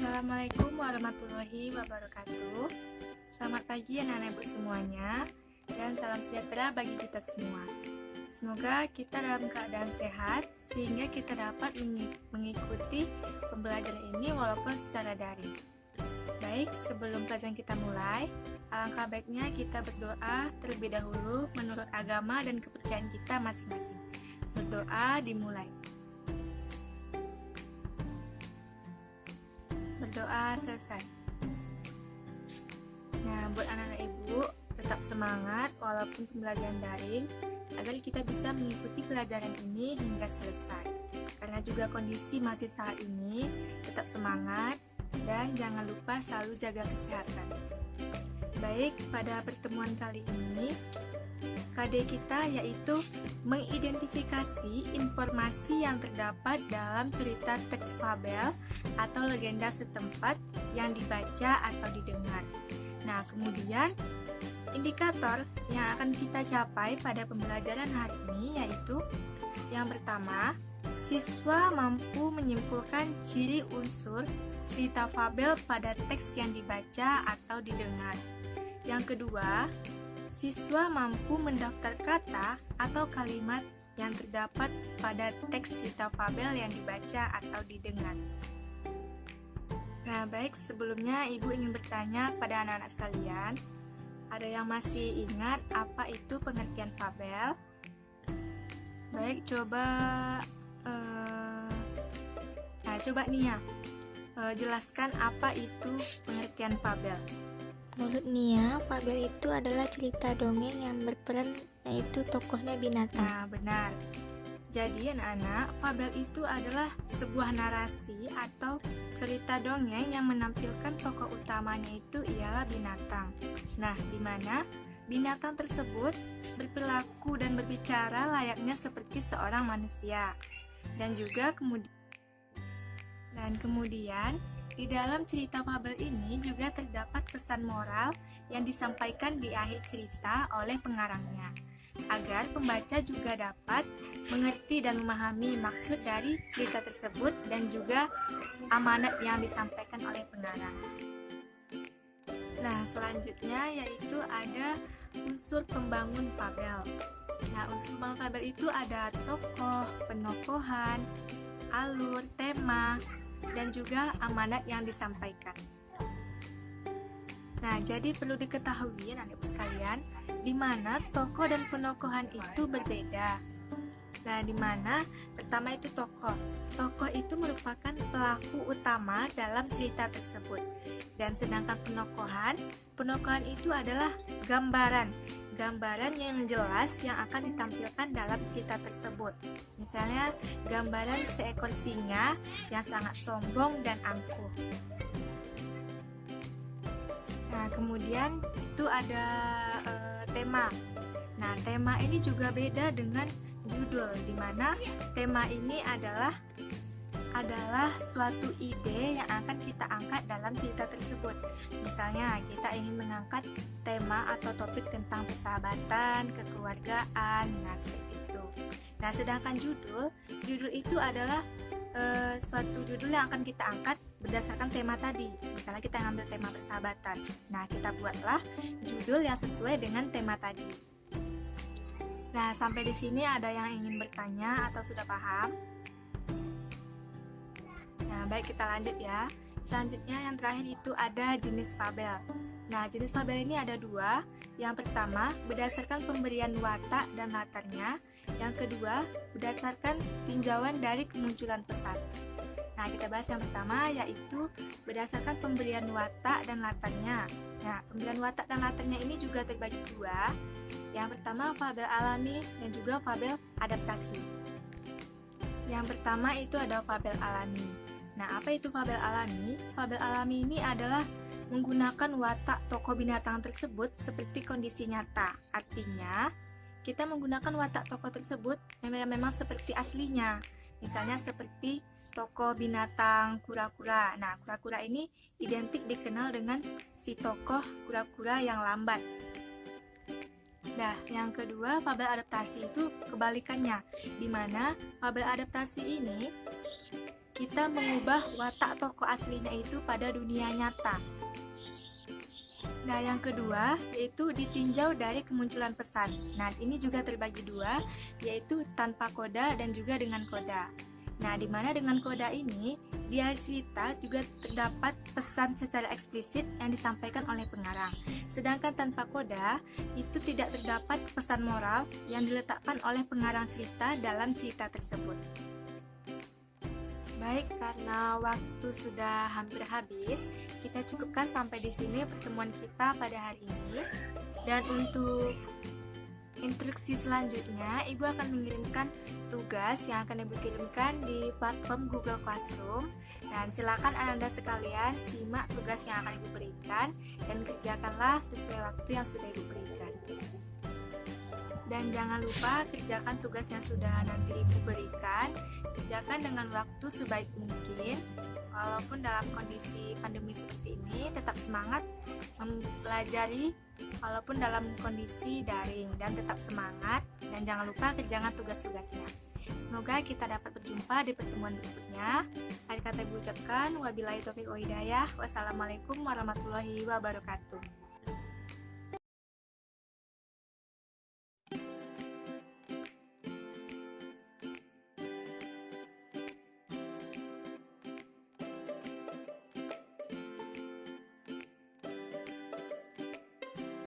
Assalamualaikum warahmatullahi wabarakatuh. Selamat pagi anak-anak ibu semuanya, dan salam sejahtera bagi kita semua. Semoga kita dalam keadaan sehat sehingga kita dapat mengikuti pembelajaran ini walaupun secara daring. Baik, sebelum pelajaran kita mulai, alangkah baiknya kita berdoa terlebih dahulu menurut agama dan kepercayaan kita masing-masing. Berdoa dimulai. Berdoa selesai. Nah, buat anak-anak ibu, tetap semangat walaupun pembelajaran daring agar kita bisa mengikuti pelajaran ini hingga selesai. Karena juga kondisi masih saat ini, tetap semangat dan jangan lupa selalu jaga kesehatan. Baik, pada pertemuan kali ini KD kita yaitu mengidentifikasi informasi yang terdapat dalam cerita teks fabel atau legenda setempat yang dibaca atau didengar. Nah, kemudian indikator yang akan kita capai pada pembelajaran hari ini yaitu yang pertama, siswa mampu menyimpulkan ciri unsur cerita fabel pada teks yang dibaca atau didengar. Yang kedua, siswa mampu mendaftar kata atau kalimat yang terdapat pada teks cerita fabel yang dibaca atau didengar. Nah, baik, sebelumnya Ibu ingin bertanya pada anak-anak sekalian, ada yang masih ingat apa itu pengertian fabel? Baik, coba nih ya, jelaskan apa itu pengertian fabel. Menurut Nia, fabel itu adalah cerita dongeng yang berperan yaitu tokohnya binatang. Nah, benar. Jadi anak-anak, fabel itu adalah sebuah narasi atau cerita dongeng yang menampilkan tokoh utamanya itu ialah binatang. Nah, di mana binatang tersebut berperilaku dan berbicara layaknya seperti seorang manusia. Dan kemudian di dalam cerita fabel ini juga terdapat pesan moral yang disampaikan di akhir cerita oleh pengarangnya, agar pembaca juga dapat mengerti dan memahami maksud dari cerita tersebut dan juga amanat yang disampaikan oleh pengarang. Nah, selanjutnya yaitu ada unsur pembangun fabel. Nah, unsur pembangun fabel itu ada tokoh, penokohan, alur, tema, dan juga amanat yang disampaikan. Nah, jadi perlu diketahui anak ibu sekalian, di mana tokoh dan penokohan itu berbeda. Nah, di mana pertama itu tokoh. Tokoh itu merupakan pelaku utama dalam cerita tersebut. Dan sedangkan penokohan itu adalah gambaran yang jelas yang akan ditampilkan dalam cerita tersebut. Misalnya gambaran seekor singa yang sangat sombong dan angkuh. Nah, kemudian itu ada tema. Nah, tema ini juga beda dengan judul, di mana tema ini adalah suatu ide yang akan kita angkat dalam cerita tersebut. Misalnya kita ingin mengangkat tema atau topik tentang persahabatan, kekeluargaan, nah seperti itu. Nah, sedangkan judul itu adalah suatu judul yang akan kita angkat berdasarkan tema tadi. Misalnya kita ngambil tema persahabatan. Nah, kita buatlah judul yang sesuai dengan tema tadi. Nah, sampai di sini ada yang ingin bertanya atau sudah paham? Nah, baik, kita lanjut ya. Selanjutnya yang terakhir itu ada jenis fabel. Nah, jenis fabel ini ada dua. Yang pertama, berdasarkan pemberian watak dan latarnya. Yang kedua, berdasarkan tinjauan dari kemunculan pesan. Nah, kita bahas yang pertama, yaitu berdasarkan pemberian watak dan latarnya. Nah, pemberian watak dan latarnya ini juga terbagi dua. Yang pertama, fabel alami dan juga fabel adaptasi. Yang pertama itu ada fabel alami. Nah, apa itu fabel alami? Fabel alami ini adalah menggunakan watak tokoh binatang tersebut seperti kondisi nyata. Artinya, kita menggunakan watak tokoh tersebut yang memang seperti aslinya. Misalnya seperti tokoh binatang kura-kura. Nah, kura-kura ini identik dikenal dengan si tokoh kura-kura yang lambat. Nah, yang kedua, fabel adaptasi itu kebalikannya, di mana fabel adaptasi ini kita mengubah watak tokoh aslinya itu pada dunia nyata. Nah, yang kedua yaitu ditinjau dari kemunculan pesan. Nah, ini juga terbagi dua, yaitu tanpa koda dan juga dengan koda. Nah, di mana dengan koda ini, di cerita juga terdapat pesan secara eksplisit yang disampaikan oleh pengarang. Sedangkan tanpa koda, itu tidak terdapat pesan moral yang diletakkan oleh pengarang cerita dalam cerita tersebut. Baik, karena waktu sudah hampir habis, kita cukupkan sampai di sini pertemuan kita pada hari ini. Dan untuk instruksi selanjutnya, Ibu akan mengirimkan tugas yang akan Ibu kirimkan di platform Google Classroom. Dan silakan Anda sekalian simak tugas yang akan Ibu berikan dan kerjakanlah sesuai waktu yang sudah Ibu berikan. Dan jangan lupa kerjakan tugas yang sudah nanti Ibu berikan, kerjakan dengan waktu sebaik mungkin. Walaupun dalam kondisi pandemi seperti ini, tetap semangat mempelajari walaupun dalam kondisi daring, dan tetap semangat dan jangan lupa kerjakan tugas-tugasnya. Semoga kita dapat berjumpa di pertemuan berikutnya. Akhir kata Ibu ucapkan wabillahi taufiq wal hidayah. Wassalamualaikum warahmatullahi wabarakatuh.